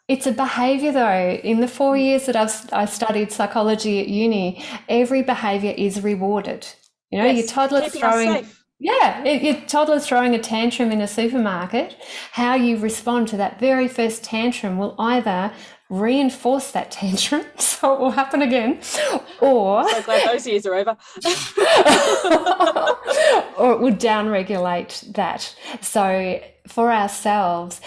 It's a behavior though. In the 4 years that I studied psychology at uni, every behavior is rewarded. Your toddler's throwing... Yeah, your toddler's throwing a tantrum in a supermarket. How you respond to that very first tantrum will either reinforce that tantrum, so it will happen again, or... I'm so glad those years are over. or it would downregulate that. So for ourselves,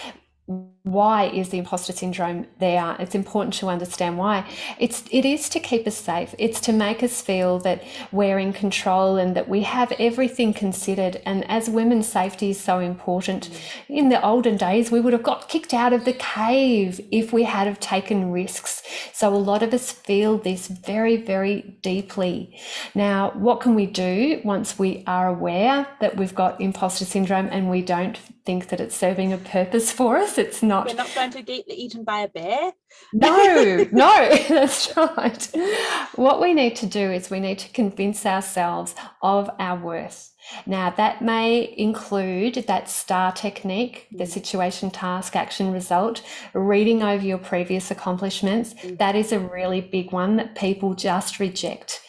why is the imposter syndrome there? It's important to understand why. It is to keep us safe. It's to make us feel that we're in control and that we have everything considered. And as women, safety is so important. In the olden days, we would have got kicked out of the cave if we had have taken risks. So a lot of us feel this very, very deeply. Now, what can we do once we are aware that we've got imposter syndrome and we don't think that it's serving a purpose for us? It's not. We're not going to get eaten by a bear. No, that's right. What we need to do is we need to convince ourselves of our worth. Now, that may include that STAR technique, the situation, task, action, result, reading over your previous accomplishments. That is a really big one that people just reject.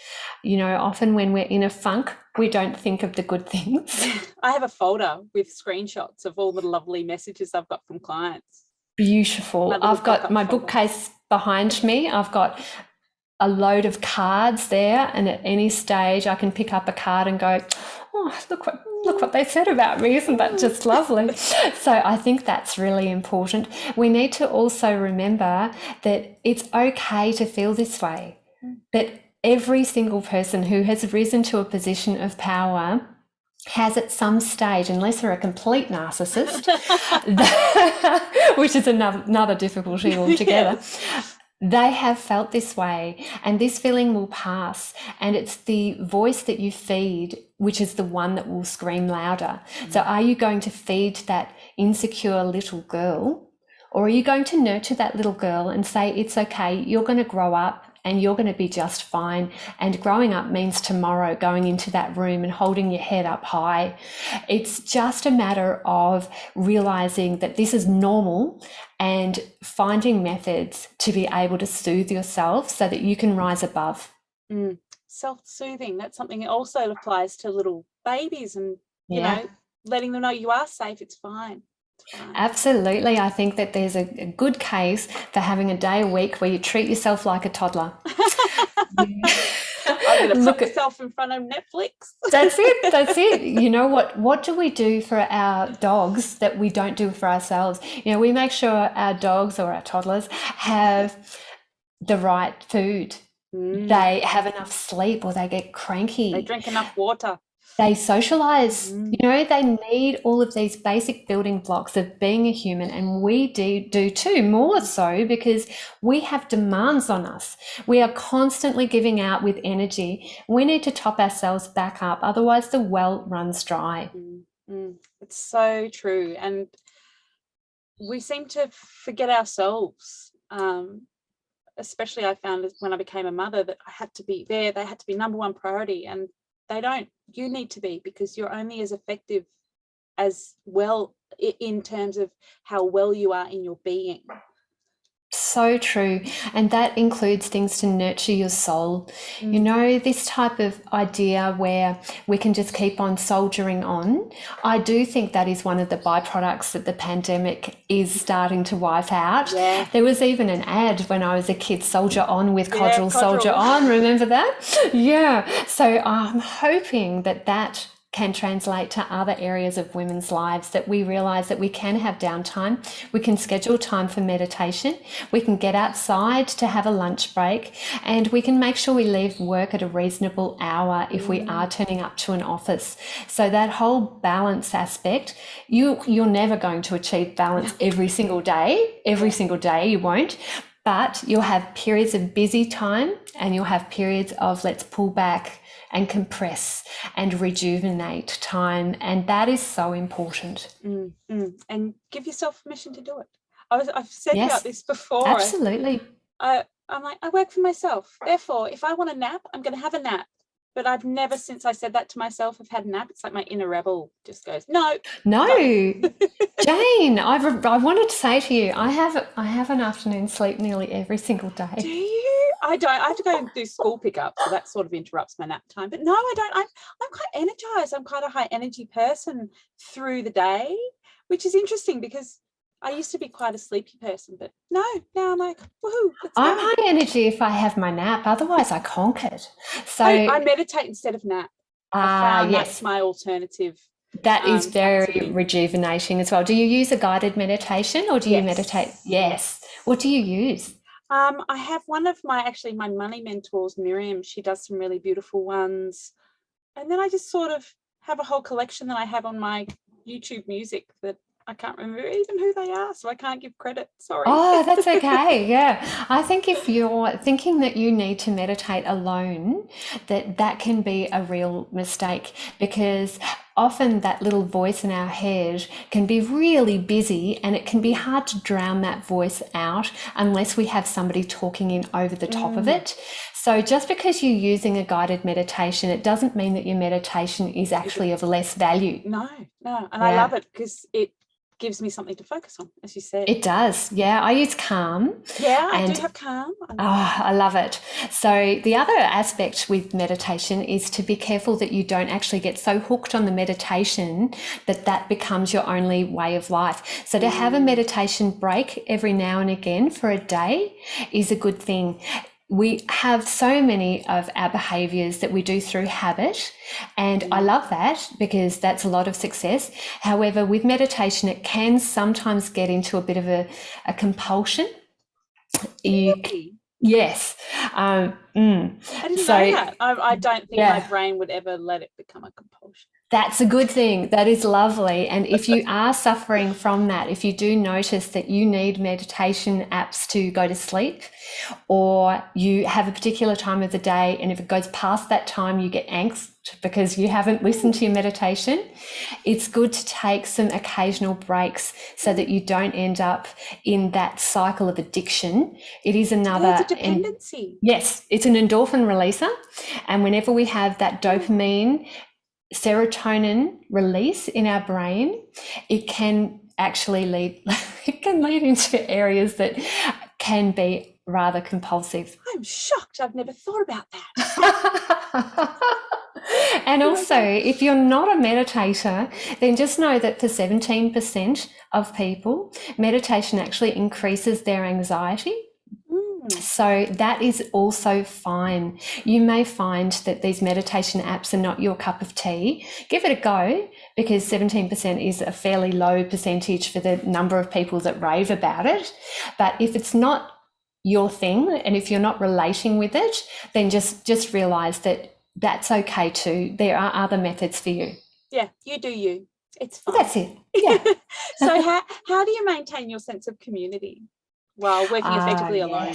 Often when we're in a funk, we don't think of the good things. I have a folder with screenshots of all the lovely messages I've got from clients. Beautiful. I've got my bookcase behind me. I've got a load of cards there, and at any stage I can pick up a card and go, oh, look what they said about me. Isn't that just lovely? So I think that's really important. We need to also remember that it's okay to feel this way, that every single person who has risen to a position of power has at some stage, unless they're a complete narcissist, which is another difficulty altogether, they have felt this way, and this feeling will pass, and it's the voice that you feed which is the one that will scream louder. So are you going to feed that insecure little girl, or are you going to nurture that little girl and say, it's okay, you're going to grow up and you're going to be just fine? And growing up means tomorrow going into that room and holding your head up high. It's just a matter of realizing that this is normal and finding methods to be able to soothe yourself so that you can rise above. Self-soothing, that's something that also applies to little babies, and you know, letting them know you are safe, it's fine. Absolutely. I think that there's a good case for having a day a week where you treat yourself like a toddler. I'm going to put myself in front of Netflix. That's it. You know what do we do for our dogs that we don't do for ourselves? You know, we make sure our dogs or our toddlers have the right food. They have enough sleep, or they get cranky. They drink enough water. They socialize. You know, they need all of these basic building blocks of being a human, and we do too, more so because we have demands on us. We are constantly giving out with energy. We need to top ourselves back up, otherwise the well runs dry. It's so true, and we seem to forget ourselves. Especially I found when I became a mother that I had to be there. They had to be number one priority, and they don't. You need to be, because you're only as effective as well in terms of how well you are in your being. so true. And that includes things to nurture your soul. You Mm. know, this type of idea where we can just keep on soldiering on. I do think that is one of the byproducts that the pandemic is starting to wipe out. Yeah. There was even an ad when I was a kid, soldier on with Yeah, Codral, soldier Codral. on. Remember that? Yeah. So I'm hoping that that can translate to other areas of women's lives, that we realize that we can have downtime, we can schedule time for meditation, we can get outside to have a lunch break, and we can make sure we leave work at a reasonable hour if we are turning up to an office. So that whole balance aspect, you're never going to achieve balance every single day. Every single day you won't. But you'll have periods of busy time and you'll have periods of let's pull back and compress and rejuvenate time. And that is so important. And give yourself permission to do it. I've said Yes, about this before. absolutely. I'm like, I work for myself. Therefore, if I want a nap, I'm going to have a nap. But I've never, since I said that to myself, have had a nap. It's like my inner rebel just goes, no. Jane, I wanted to say to you, I have an afternoon sleep nearly every single Do day. you? I don't. I have to go and do school pickup, so that sort of interrupts my nap time. But no, I don't. I'm quite energized. I'm quite a high energy person through the day, which is interesting because I used to be quite a sleepy person, but no, now I'm like, woohoo, let's I'm go. high energy if I have my nap, otherwise I conk it. So I meditate instead of nap. I found yes, that's my alternative. that is very activity. rejuvenating as well. Do you use a guided meditation or do you meditate? Yes. What do you use? I have one of my money mentors, Miriam. She does some really beautiful ones. And then I just sort of have a whole collection that I have on my YouTube music that I can't remember even who they are, so I can't give credit. Sorry. Oh, that's okay. Yeah. I think if you're thinking that you need to meditate alone, that can be a real mistake, because often that little voice in our head can be really busy and it can be hard to drown that voice out unless we have somebody talking in over the top of it. So just because you're using a guided meditation, it doesn't mean that your meditation is actually of less value. No. And I love it because it gives me something to focus on, as you said. It does. Yeah. I use Calm. Yeah, I do have Calm. I love it. So the other aspect with meditation is to be careful that you don't actually get so hooked on the meditation that becomes your only way of life. So to have a meditation break every now and again for a day is a good thing. We have so many of our behaviors that we do through habit, and I love that because that's a lot of success. However, with meditation, it can sometimes get into a bit of a compulsion. Yes. I didn't know that. I don't think my brain would ever let it become a compulsion. That's a good thing. That is lovely. And if you are suffering from that, if you do notice that you need meditation apps to go to sleep, or you have a particular time of the day and if it goes past that time you get angst because you haven't listened to your meditation, it's good to take some occasional breaks so that you don't end up in that cycle of addiction. It is another It's a dependency. Yes, it's an endorphin releaser. And whenever we have that dopamine, serotonin release in our brain, it can actually lead into areas that can be rather compulsive. I'm shocked. I've never thought about that. And also, if you're not a meditator, then just know that for 17% of people, meditation actually increases their anxiety. So that is also fine. You may find that these meditation apps are not your cup of tea. Give it a go, because 17% is a fairly low percentage for the number of people that rave about it. But if it's not your thing and if you're not relating with it, then just realize that that's okay too. There are other methods for you. Yeah, you do you. It's fine. Well, that's it. Yeah. So how do you maintain your sense of community while working effectively alone?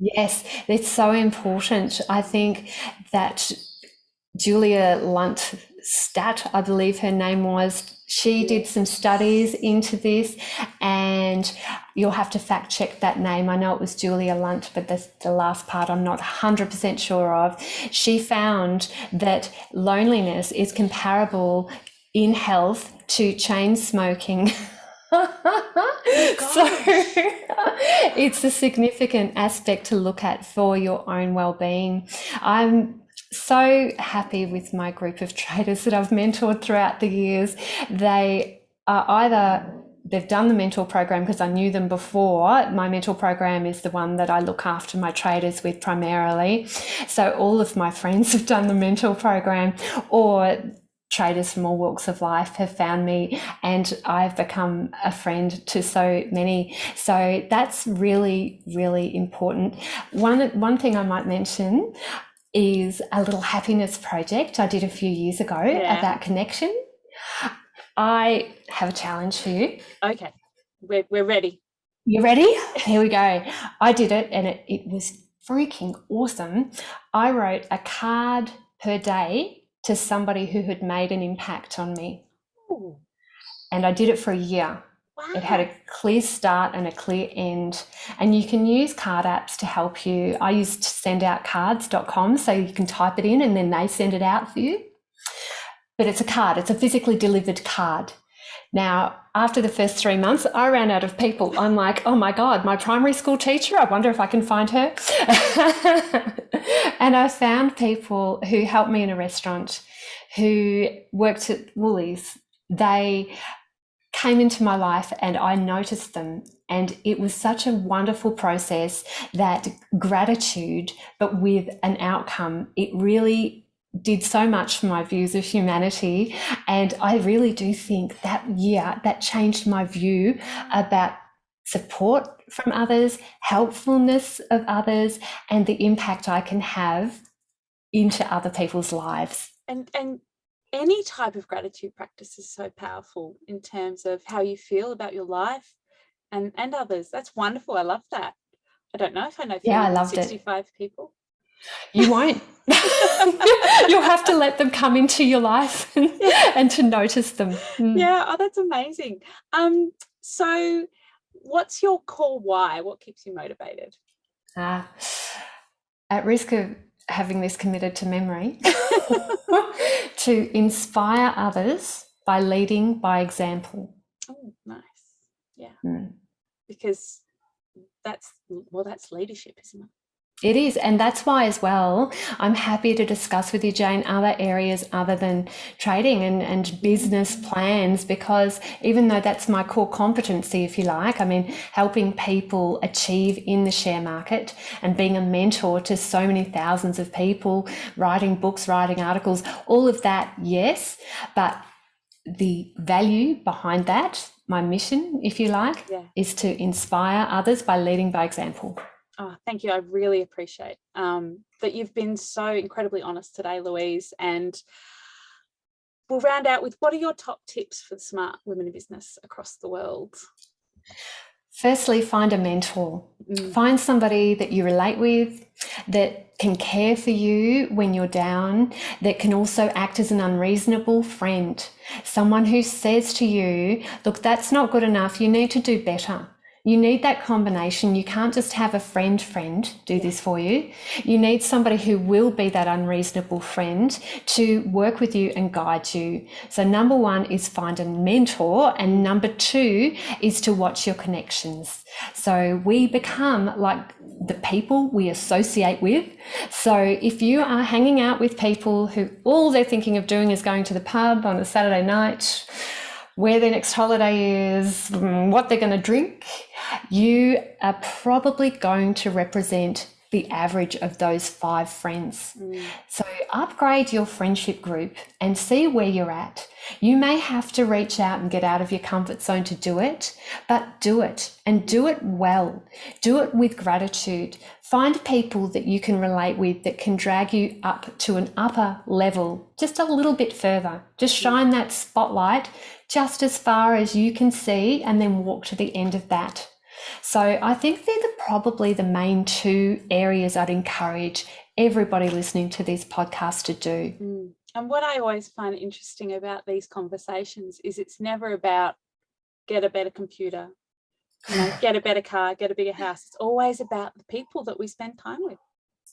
Yes, it's so important. I think that Julia Lunt Stat, I believe her name was, she did some studies into this, and you'll have to fact check that name. I know it was Julia Lunt, but that's the last part I'm not 100% sure of. She found that loneliness is comparable in health to chain smoking. So it's a significant aspect to look at for your own well-being. I'm so happy with my group of traders that I've mentored throughout the years. They are either they've done the mentor program because I knew them before. My mentor program is the one that I look after my traders with primarily. So all of my friends have done the mentor program, or traders from all walks of life have found me, and I've become a friend to so many. So that's really, really important. One thing I might mention is a little happiness project I did a few years ago about connection. I have a challenge for you. Okay, we're ready. You ready? Here we go. I did it, and it was freaking awesome. I wrote a card per day to somebody who had made an impact on me. Ooh. And I did it for a year. Wow. It had a clear start and a clear end. And you can use card apps to help you. I used sendoutcards.com, so you can type it in and then they send it out for you. But it's a card, it's a physically delivered card. Now, after the first 3 months, I ran out of people. I'm like, oh my God, my primary school teacher, I wonder if I can find her. And I found people who helped me in a restaurant, who worked at Woolies. They came into my life and I noticed them. And it was such a wonderful process, that gratitude, but with an outcome. It really did so much for my views of humanity. And I really do think that year that changed my view about support from others, helpfulness of others, and the impact I can have into other people's lives. And any type of gratitude practice is so powerful in terms of how you feel about your life and others. That's wonderful. I love that. I don't know if I know 65 people. You won't. You'll have to let them come into your life and to notice them. Yeah, oh, that's amazing. So what's your core why? What keeps you motivated? At risk of having this committed to memory, to inspire others by leading by example. Oh, nice. Yeah. Because that's leadership, isn't it? It is, and that's why as well, I'm happy to discuss with you, Jane, other areas other than trading and business plans, because even though that's my core competency, if you like, I mean, helping people achieve in the share market and being a mentor to so many thousands of people, writing books, writing articles, all of that, yes, but the value behind that, my mission, if you like, is to inspire others by leading by example. Oh, thank you. I really appreciate that you've been so incredibly honest today, Louise. And we'll round out with, what are your top tips for the smart women in business across the world? Firstly, find a mentor. Find somebody that you relate with, that can care for you when you're down, that can also act as an unreasonable friend. Someone who says to you, look, that's not good enough. You need to do better. You need that combination. You can't just have a friend do this for you. You need somebody who will be that unreasonable friend to work with you and guide you. So number one is find a mentor, and number two is to watch your connections. So we become like the people we associate with. So if you are hanging out with people who all they're thinking of doing is going to the pub on a Saturday night, where their next holiday is, what they're going to drink, you are probably going to represent the average of those 5 friends. So upgrade your friendship group and see where you're at. You may have to reach out and get out of your comfort zone to do it, but do it, and do it well. Do it with gratitude. Find people that you can relate with, that can drag you up to an upper level, just a little bit further. Just shine that spotlight just as far as you can see, and then walk to the end of that. So I think they're probably the main 2 areas I'd encourage everybody listening to this podcast to do. And what I always find interesting about these conversations is it's never about get a better computer, get a better car, get a bigger house. It's always about the people that we spend time with.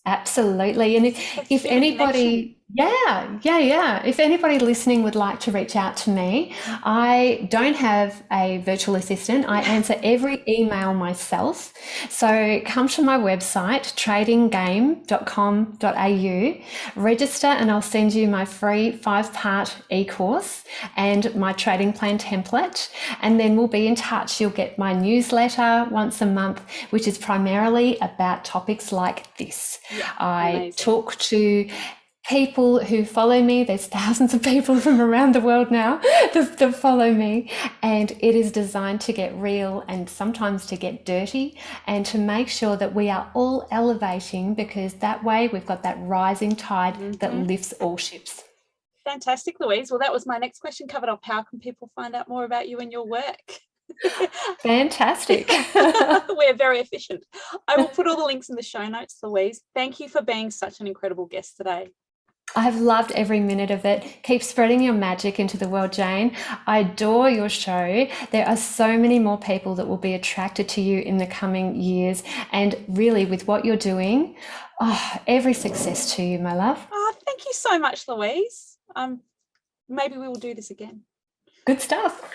Absolutely. And if anybody Yeah. If anybody listening would like to reach out to me, I don't have a virtual assistant. I answer every email myself. So come to my website, tradinggame.com.au, register, and I'll send you my free 5-part e-course and my trading plan template. And then we'll be in touch. You'll get my newsletter once a month, which is primarily about topics like this. I amazing. talk to people who follow me. There's thousands of people from around the world now that follow me, and it is designed to get real and sometimes to get dirty, and to make sure that we are all elevating, because that way we've got that rising tide that lifts all ships. Fantastic, Louise. Well, that was my next question covered off. How can people find out more about you and your work? Fantastic. We're very efficient. I will put all the links in the show notes, Louise. Thank you for being such an incredible guest today. I've loved every minute of it. Keep spreading your magic into the world, Jane. I adore your show. There are so many more people that will be attracted to you in the coming years. And really, with what you're doing, every success to you, my love. Oh, thank you so much, Louise. Maybe we will do this again. Good stuff.